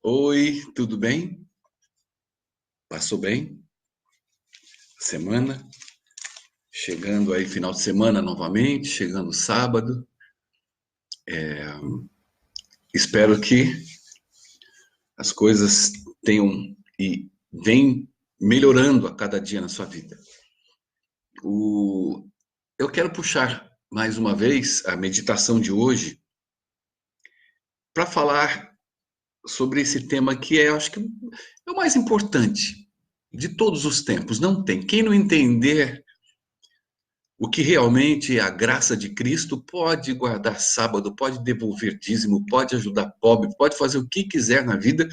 Oi, tudo bem? Passou bem? Semana? Chegando aí final de semana novamente, chegando sábado. Espero que as coisas tenham e vem melhorando a cada dia na sua vida. Eu quero puxar mais uma vez a meditação de hoje para falar sobre esse tema que acho que é o mais importante de todos os tempos. Não tem. Quem não entender o que realmente é a graça de Cristo, pode guardar sábado, pode devolver dízimo, pode ajudar pobre, pode fazer o que quiser na vida,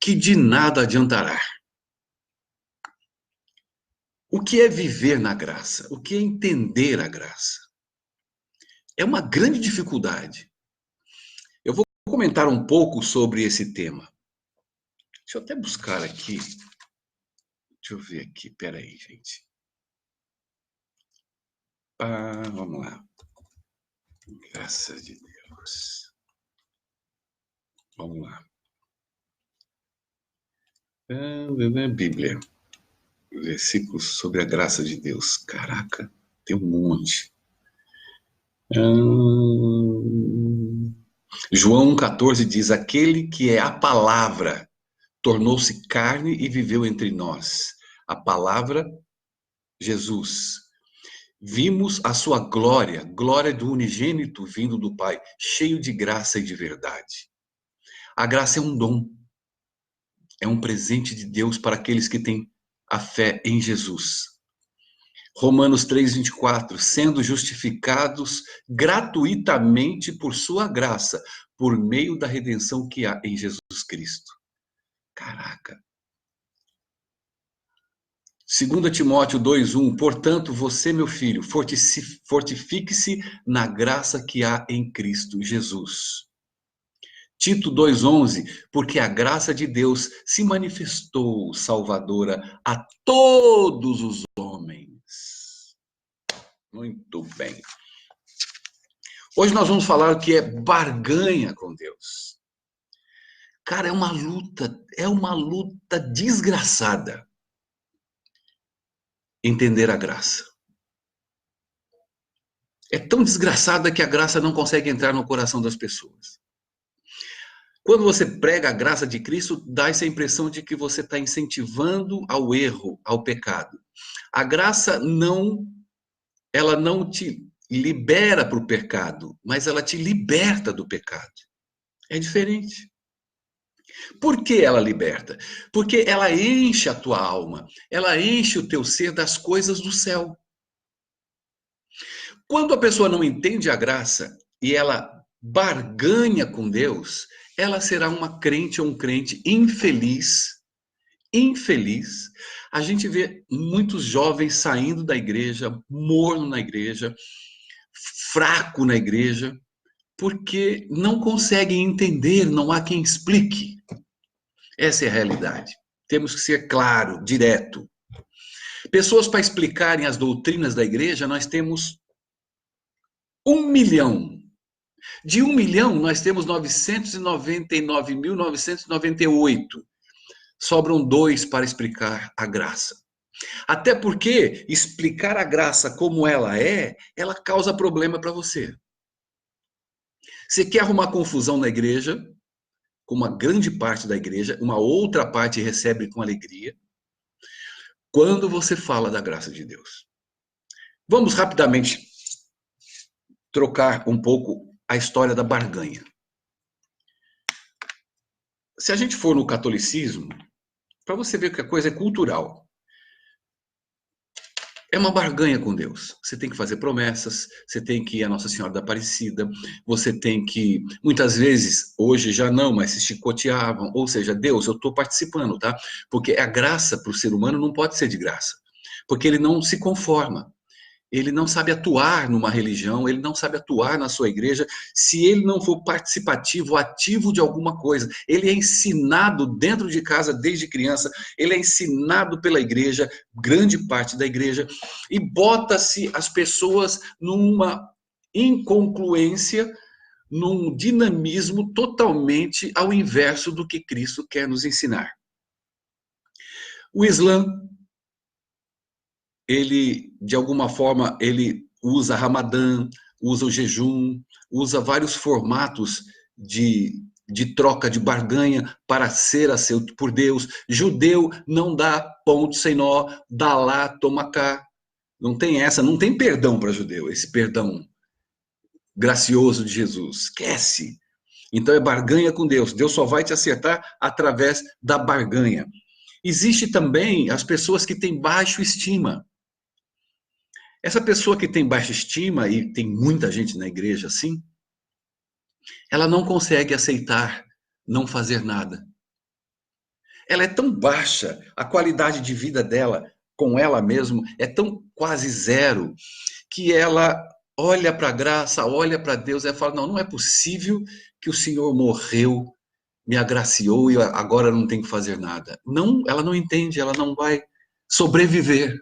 que de nada adiantará. O que é viver na graça? O que é entender a graça? É uma grande dificuldade. Eu vou comentar um pouco sobre esse tema. Deixa eu até buscar aqui. Deixa eu ver aqui, peraí, gente. Vamos lá. Graça de Deus. Vamos lá. Bíblia. Versículos sobre a graça de Deus. Caraca, tem um monte. João 1,14 diz: aquele que é a palavra tornou-se carne e viveu entre nós. A palavra, Jesus. Vimos a sua glória, glória do unigênito vindo do Pai, cheio de graça e de verdade. A graça é um dom, é um presente de Deus para aqueles que têm a fé em Jesus. Romanos 3,24, sendo justificados gratuitamente por sua graça, por meio da redenção que há em Jesus Cristo. Caraca. 2 Timóteo 2,1, portanto, você, meu filho, fortifique-se na graça que há em Cristo Jesus. Tito 2,11, porque a graça de Deus se manifestou salvadora a todos os homens. Muito bem. Hoje nós vamos falar o que é barganha com Deus. Cara, é uma luta desgraçada entender a graça. É tão desgraçada que a graça não consegue entrar no coração das pessoas. Quando você prega a graça de Cristo, dá essa impressão de que você está incentivando ao erro, ao pecado. A graça ela não te libera para o pecado, mas ela te liberta do pecado. É diferente. Por que ela liberta? Porque ela enche a tua alma, ela enche o teu ser das coisas do céu. Quando a pessoa não entende a graça e ela barganha com Deus, ela será uma crente ou um crente infeliz. Infeliz. A gente vê muitos jovens saindo da igreja, morno na igreja, fraco na igreja, porque não conseguem entender, não há quem explique. Essa é a realidade. Temos que ser claro, direto. Pessoas para explicarem as doutrinas da igreja, nós temos 1 milhão. De 1 milhão, nós temos 999.998. Sobram 2 para explicar a graça. Até porque explicar a graça como ela causa problema para você. Você quer arrumar confusão na igreja, com uma grande parte da igreja, uma outra parte recebe com alegria, quando você fala da graça de Deus. Vamos rapidamente trocar um pouco a história da barganha. Se a gente for no catolicismo, para você ver que a coisa é cultural, é uma barganha com Deus. Você tem que fazer promessas, você tem que ir a Nossa Senhora da Aparecida, você tem que, muitas vezes, hoje já não, mas se chicoteavam, ou seja, Deus, eu estou participando, tá? Porque a graça para o ser humano não pode ser de graça, porque ele não se conforma. Ele não sabe atuar numa religião, ele não sabe atuar na sua igreja, se ele não for participativo, ativo de alguma coisa. Ele é ensinado dentro de casa desde criança, ele é ensinado pela igreja, grande parte da igreja, e bota-se as pessoas numa inconcluência, num dinamismo totalmente ao inverso do que Cristo quer nos ensinar. O Islã, ele, de alguma forma, ele usa Ramadã, usa o jejum, usa vários formatos de troca, de barganha para ser aceito por Deus. Judeu não dá ponto sem nó, dá lá, toma cá. Não tem essa, não tem perdão para judeu, esse perdão gracioso de Jesus. Esquece. Então é barganha com Deus. Deus só vai te acertar através da barganha. Existe também as pessoas que têm baixa estima. Essa pessoa que tem baixa estima, e tem muita gente na igreja assim, ela não consegue aceitar não fazer nada. Ela é tão baixa, a qualidade de vida dela com ela mesma é tão quase zero, que ela olha para a graça, olha para Deus e fala: não, não é possível que o Senhor morreu, me agraciou e agora não tem que fazer nada. Não, ela não entende, ela não vai sobreviver.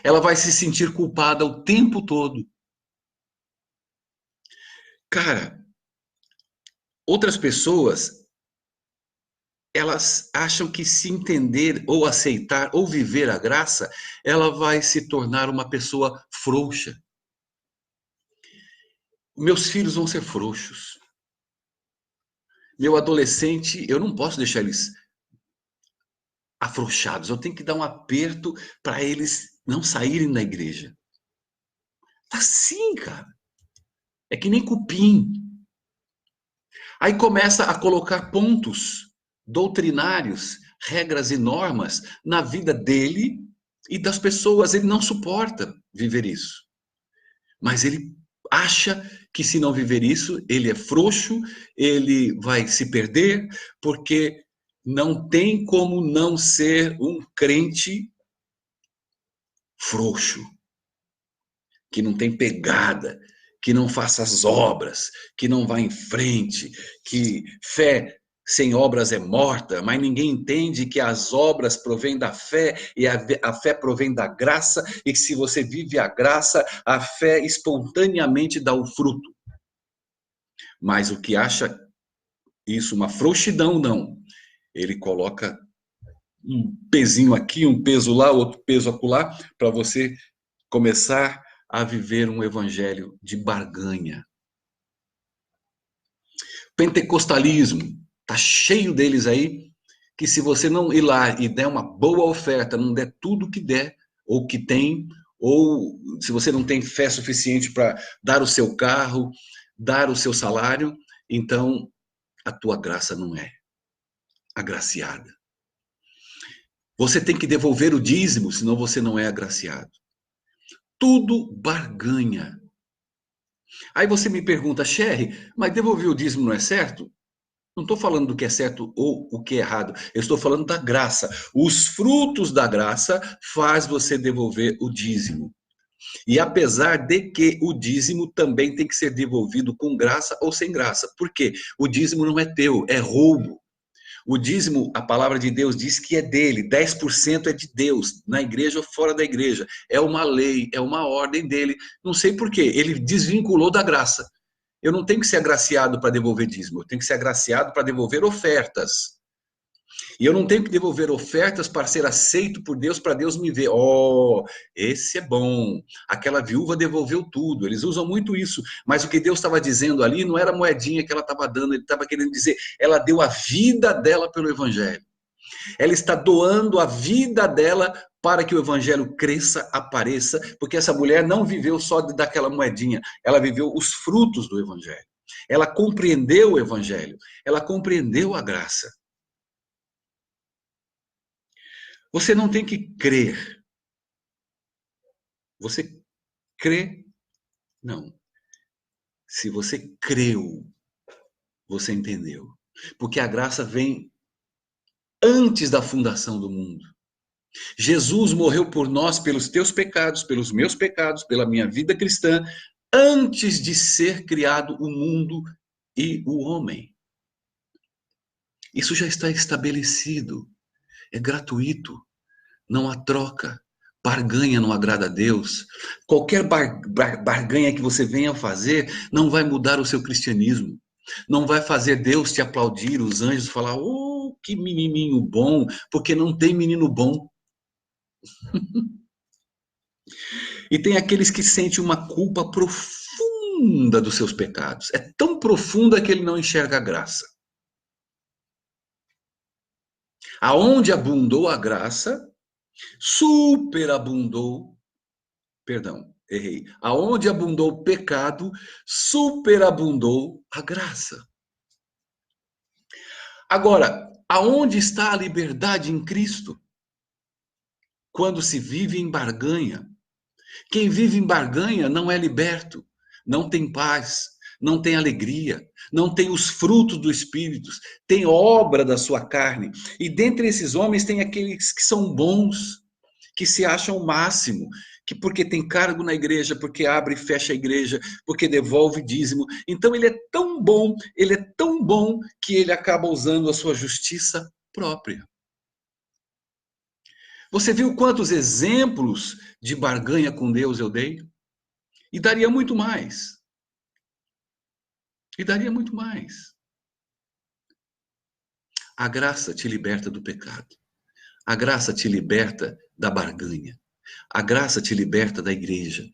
Ela vai se sentir culpada o tempo todo. Cara, outras pessoas, elas acham que se entender ou aceitar ou viver a graça, ela vai se tornar uma pessoa frouxa. Meus filhos vão ser frouxos. Meu adolescente, eu não posso deixar eles afrouxados. Eu tenho que dar um aperto para eles não saírem da igreja. Tá assim, cara. É que nem cupim. Aí começa a colocar pontos doutrinários, regras e normas na vida dele e das pessoas. Ele não suporta viver isso. Mas ele acha que se não viver isso, ele é frouxo, ele vai se perder, porque não tem como não ser um crente frouxo, que não tem pegada, que não faça as obras, que não vá em frente, que fé sem obras é morta, mas ninguém entende que as obras provêm da fé e a fé provém da graça, e que se você vive a graça, a fé espontaneamente dá o fruto. Mas o que acha isso uma frouxidão, não. Ele coloca um pezinho aqui, um peso lá, outro peso acolá, para você começar a viver um evangelho de barganha. Pentecostalismo, tá cheio deles aí, que se você não ir lá e der uma boa oferta, não der tudo que der, ou que tem, ou se você não tem fé suficiente para dar o seu carro, dar o seu salário, então a tua graça não é agraciada. Você tem que devolver o dízimo, senão você não é agraciado. Tudo barganha. Aí você me pergunta, Sherry, mas devolver o dízimo não é certo? Não estou falando do que é certo ou o que é errado. Eu estou falando da graça. Os frutos da graça faz você devolver o dízimo. E apesar de que o dízimo também tem que ser devolvido com graça ou sem graça. Por quê? O dízimo não é teu, é roubo. O dízimo, a palavra de Deus diz que é dele, 10% é de Deus, na igreja ou fora da igreja. É uma lei, é uma ordem dele. Não sei por quê, ele desvinculou da graça. Eu não tenho que ser agraciado para devolver dízimo, eu tenho que ser agraciado para devolver ofertas. E eu não tenho que devolver ofertas para ser aceito por Deus, para Deus me ver. Oh, esse é bom. Aquela viúva devolveu tudo. Eles usam muito isso. Mas o que Deus estava dizendo ali não era a moedinha que ela estava dando, ele estava querendo dizer, ela deu a vida dela pelo Evangelho. Ela está doando a vida dela para que o Evangelho cresça, apareça, porque essa mulher não viveu só daquela moedinha, ela viveu os frutos do Evangelho. Ela compreendeu o Evangelho, ela compreendeu a graça. Você não tem que crer. Você crê? Não. Se você creu, você entendeu. Porque a graça vem antes da fundação do mundo. Jesus morreu por nós, pelos teus pecados, pelos meus pecados, pela minha vida cristã, antes de ser criado o mundo e o homem. Isso já está estabelecido. É gratuito. Não há troca. Barganha não agrada a Deus. Qualquer barganha que você venha fazer não vai mudar o seu cristianismo. Não vai fazer Deus te aplaudir, os anjos falar, oh, que menininho bom, porque não tem menino bom. E tem aqueles que sentem uma culpa profunda dos seus pecados. É tão profunda que ele não enxerga a graça. Aonde abundou a graça, superabundou, perdão, errei. Aonde abundou o pecado, superabundou a graça. Agora, aonde está a liberdade em Cristo? Quando se vive em barganha. Quem vive em barganha não é liberto, não tem paz, não tem alegria, não tem os frutos do Espírito, tem obra da sua carne. E dentre esses homens tem aqueles que são bons, que se acham o máximo, que porque tem cargo na igreja, porque abre e fecha a igreja, porque devolve dízimo. Então ele é tão bom que ele acaba usando a sua justiça própria. Você viu quantos exemplos de barganha com Deus eu dei? E daria muito mais. E daria muito mais. A graça te liberta do pecado. A graça te liberta da barganha. A graça te liberta da igreja.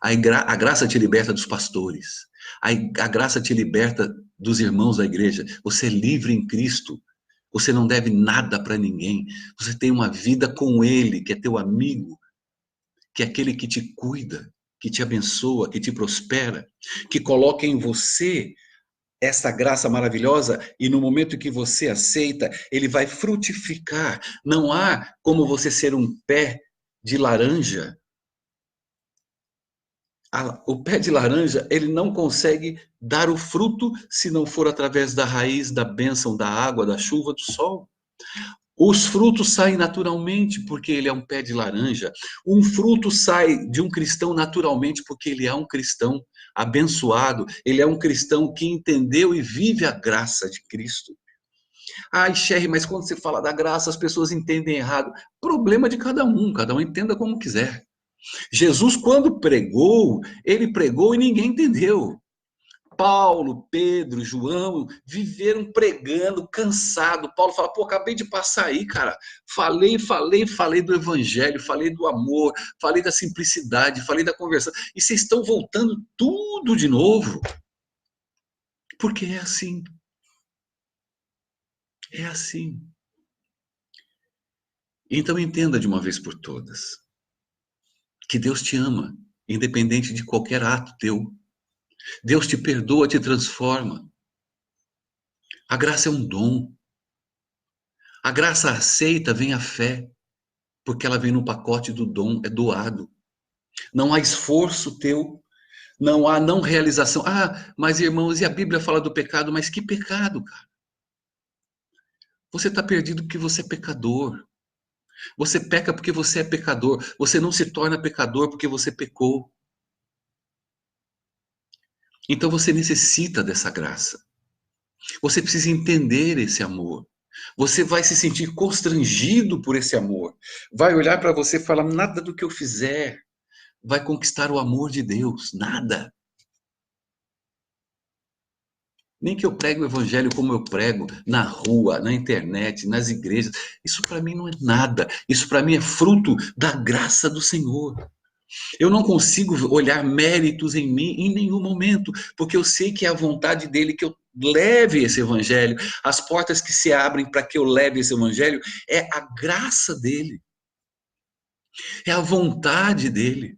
A graça te liberta dos pastores. A graça te liberta dos irmãos da igreja. Você é livre em Cristo. Você não deve nada para ninguém. Você tem uma vida com Ele, que é teu amigo, que é aquele que te cuida, que te abençoa, que te prospera, que coloca em você essa graça maravilhosa e no momento que você aceita, ele vai frutificar. Não há como você ser um pé de laranja. O pé de laranja, ele não consegue dar o fruto se não for através da raiz, da bênção, da água, da chuva, do sol. Os frutos saem naturalmente porque ele é um pé de laranja. Um fruto sai de um cristão naturalmente porque ele é um cristão abençoado. Ele é um cristão que entendeu e vive a graça de Cristo. Ai, Sherry, mas quando você fala da graça, as pessoas entendem errado. Problema de cada um entenda como quiser. Jesus, quando pregou, ele pregou e ninguém entendeu. Paulo, Pedro, João viveram pregando, cansado. Paulo fala, pô, acabei de passar aí, cara. Falei do evangelho, falei do amor, falei da simplicidade, falei da conversão. E vocês estão voltando tudo de novo. Porque é assim. É assim. Então entenda de uma vez por todas que Deus te ama, independente de qualquer ato teu. Deus te perdoa, te transforma. A graça é um dom. A graça aceita vem a fé, porque ela vem no pacote do dom, é doado. Não há esforço teu, não há não realização. Ah, mas irmãos, e a Bíblia fala do pecado, mas que pecado, cara? Você está perdido porque você é pecador. Você peca porque você é pecador. Você não se torna pecador porque você pecou. Então você necessita dessa graça. Você precisa entender esse amor. Você vai se sentir constrangido por esse amor. Vai olhar para você e falar: nada do que eu fizer vai conquistar o amor de Deus. Nada. Nem que eu pregue o evangelho como eu prego, na rua, na internet, nas igrejas. Isso para mim não é nada. Isso para mim é fruto da graça do Senhor. Eu não consigo olhar méritos em mim em nenhum momento, porque eu sei que é a vontade dele que eu leve esse evangelho. As portas que se abrem para que eu leve esse evangelho é a graça dele. É a vontade dele.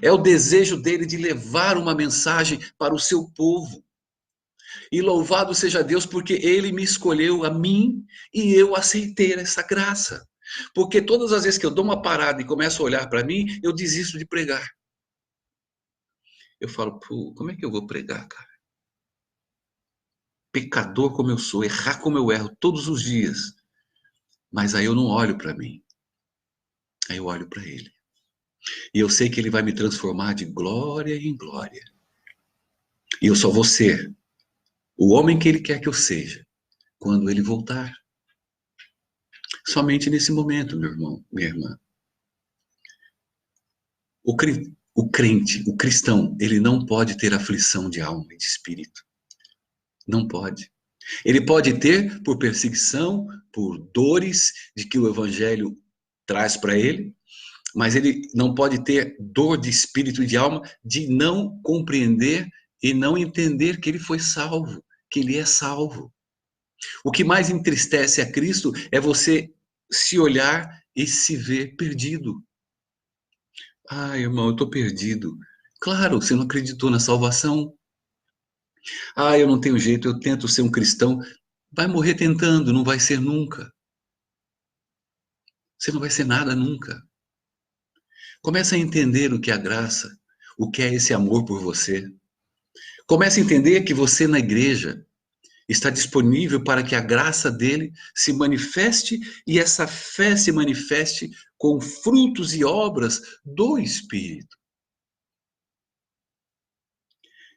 É o desejo dele de levar uma mensagem para o seu povo. E louvado seja Deus porque ele me escolheu a mim e eu aceitei essa graça. Porque todas as vezes que eu dou uma parada e começo a olhar para mim, eu desisto de pregar. Eu falo, pô, como é que eu vou pregar, cara? Pecador como eu sou, errar como eu erro todos os dias. Mas aí eu não olho para mim. Aí eu olho para ele. E eu sei que ele vai me transformar de glória em glória. E eu só vou ser o homem que ele quer que eu seja quando ele voltar. Somente nesse momento, meu irmão, minha irmã. O crente, o cristão, ele não pode ter aflição de alma e de espírito. Não pode. Ele pode ter por perseguição, por dores de que o evangelho traz para ele, mas ele não pode ter dor de espírito e de alma de não compreender e não entender que ele foi salvo, que ele é salvo. O que mais entristece a Cristo é você se olhar e se ver perdido. Ah, irmão, eu estou perdido. Claro, você não acreditou na salvação. Ah, eu não tenho jeito, eu tento ser um cristão. Vai morrer tentando, não vai ser nunca. Você não vai ser nada nunca. Comece a entender o que é a graça, o que é esse amor por você. Comece a entender que você na igreja está disponível para que a graça dele se manifeste e essa fé se manifeste com frutos e obras do Espírito.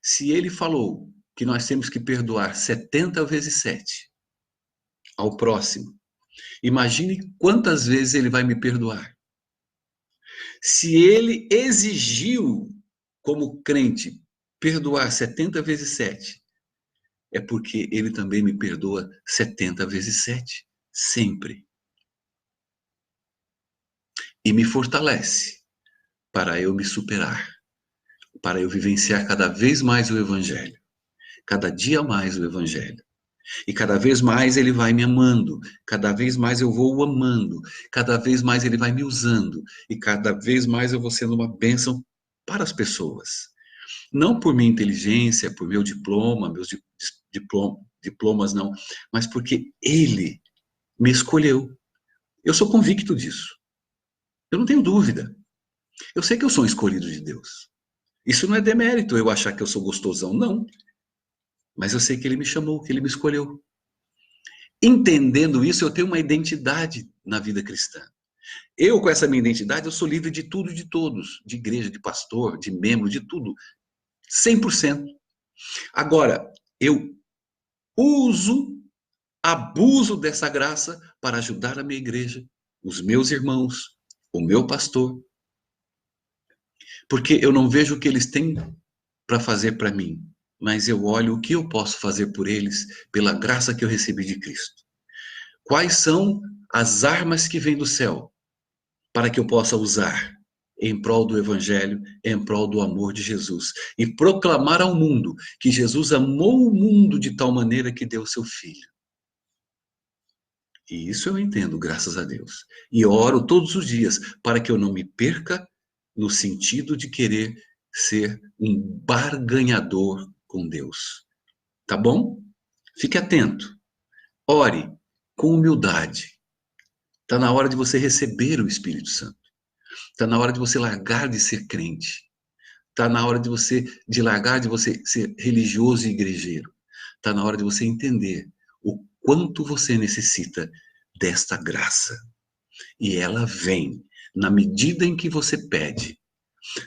Se ele falou que nós temos que perdoar 70 vezes 7 ao próximo, imagine quantas vezes ele vai me perdoar. Se ele exigiu, como crente, perdoar 70 vezes 7, é porque ele também me perdoa 70 vezes 7, sempre. E me fortalece para eu me superar, para eu vivenciar cada vez mais o Evangelho, cada dia mais o Evangelho. E cada vez mais ele vai me amando, cada vez mais eu vou o amando, cada vez mais ele vai me usando, e cada vez mais eu vou sendo uma bênção para as pessoas. Não por minha inteligência, por meu diploma, meus diplomas não, mas porque ele me escolheu. Eu sou convicto disso. Eu não tenho dúvida. Eu sei que eu sou um escolhido de Deus. Isso não é demérito eu achar que eu sou gostosão, não. Mas eu sei que ele me chamou, que ele me escolheu. Entendendo isso, eu tenho uma identidade na vida cristã. Eu, com essa minha identidade, eu sou livre de tudo e de todos. De igreja, de pastor, de membro, de tudo. 100%. Agora, eu abuso dessa graça para ajudar a minha igreja, os meus irmãos, o meu pastor. Porque eu não vejo o que eles têm para fazer para mim, mas eu olho o que eu posso fazer por eles pela graça que eu recebi de Cristo. Quais são as armas que vêm do céu para que eu possa usar em prol do Evangelho, em prol do amor de Jesus e proclamar ao mundo que Jesus amou o mundo de tal maneira que deu seu Filho. E isso eu entendo, graças a Deus. E oro todos os dias para que eu não me perca no sentido de querer ser um barganhador com Deus. Tá bom? Fique atento. Ore com humildade. Está na hora de você receber o Espírito Santo. Está na hora de você largar de ser crente. Está na hora de largar de você ser religioso e igrejeiro. Está na hora de você entender o quanto você necessita desta graça. E ela vem na medida em que você pede,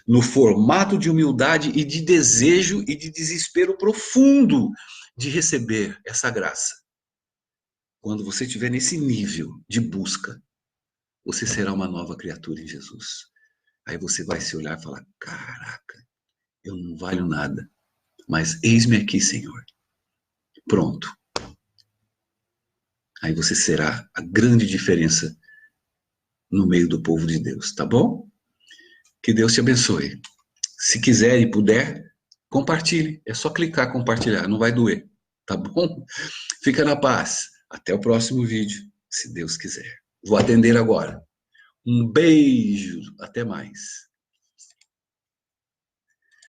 no formato de humildade e de desejo e de desespero profundo de receber essa graça. Quando você estiver nesse nível de busca, você será uma nova criatura em Jesus. Aí você vai se olhar e falar, caraca, eu não valho nada, mas eis-me aqui, Senhor. Pronto. Aí você será a grande diferença no meio do povo de Deus, tá bom? Que Deus te abençoe. Se quiser e puder, compartilhe. É só clicar compartilhar, não vai doer, tá bom? Fica na paz. Até o próximo vídeo, se Deus quiser. Vou atender agora. Um beijo, até mais.